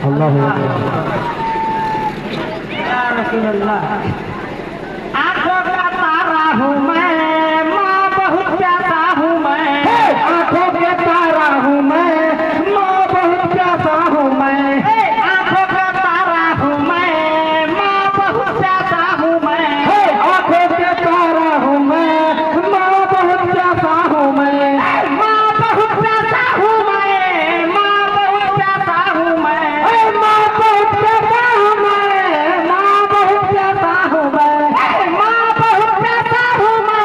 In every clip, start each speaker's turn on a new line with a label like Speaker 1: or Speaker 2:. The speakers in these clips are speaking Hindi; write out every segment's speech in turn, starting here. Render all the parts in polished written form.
Speaker 1: अल्लाह
Speaker 2: या रसूल अल्लाह। आंखों का तारा हूँ मैं, माँ बहुत प्यासा हूँ मैं।
Speaker 1: आंखों के तारा हूँ मैं, माँ बहुत प्यासा हूँ मैं।
Speaker 2: आंखों का तारा हूँ मैं, माँ बहुत प्यासा हूँ मैं।
Speaker 1: आंखों के तारा हूँ मैं, माँ बहुत प्यासा हूँ मैं।
Speaker 2: माँ बहुत प्यासा हूँ मैं, माँ बहुत प्यासा हूँ मैं।
Speaker 1: माँ बहुत प्यासा हूँ मैं, माँ बहुत प्यासा हूँ मैं।
Speaker 2: माँ बहुत प्यासा हूँ मैं,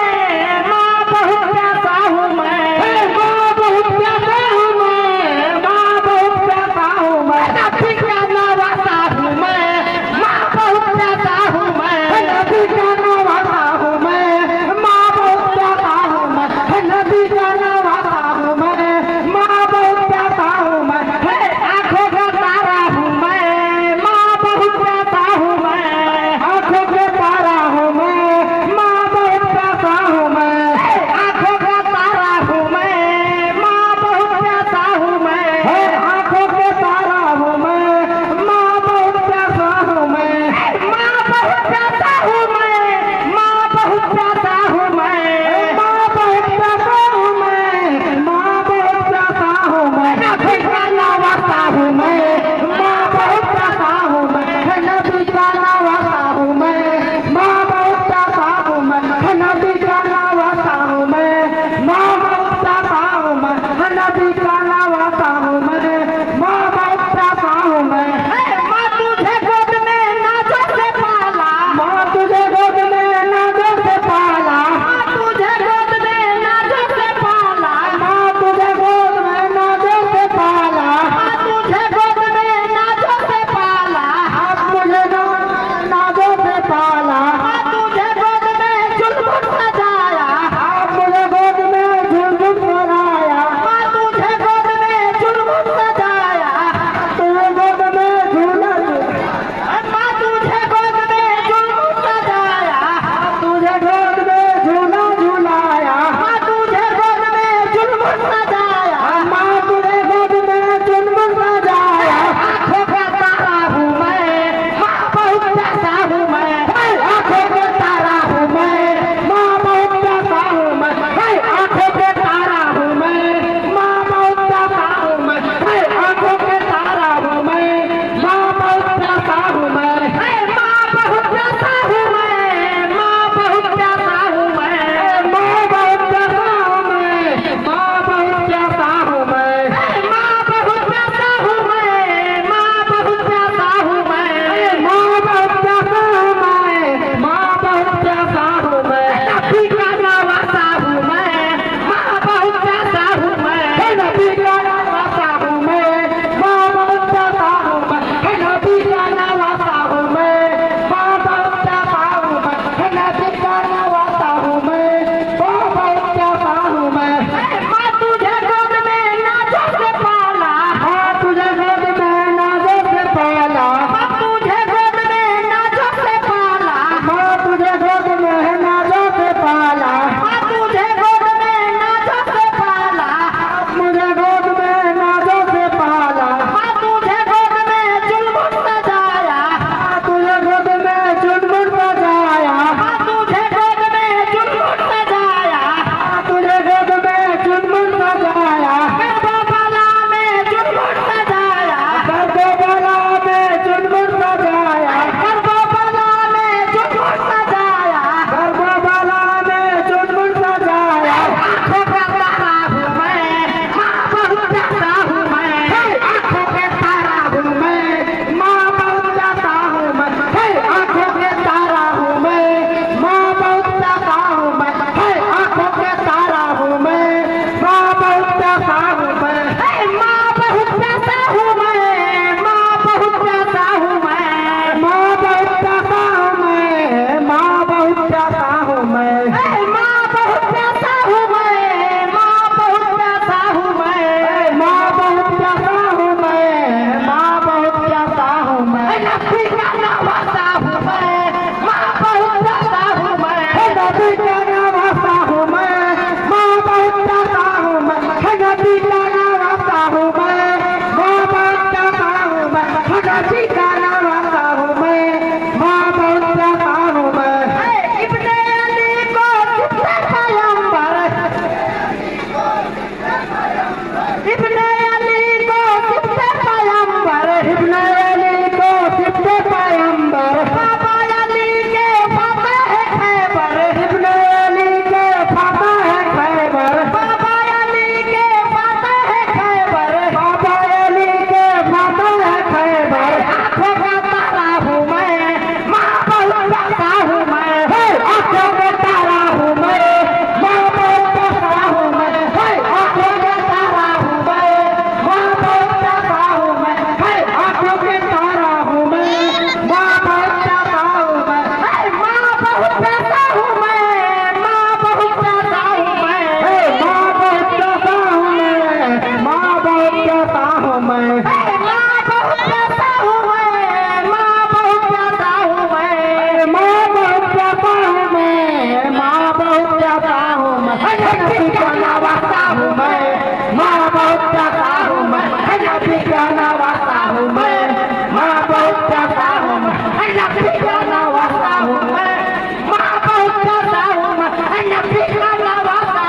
Speaker 1: चाची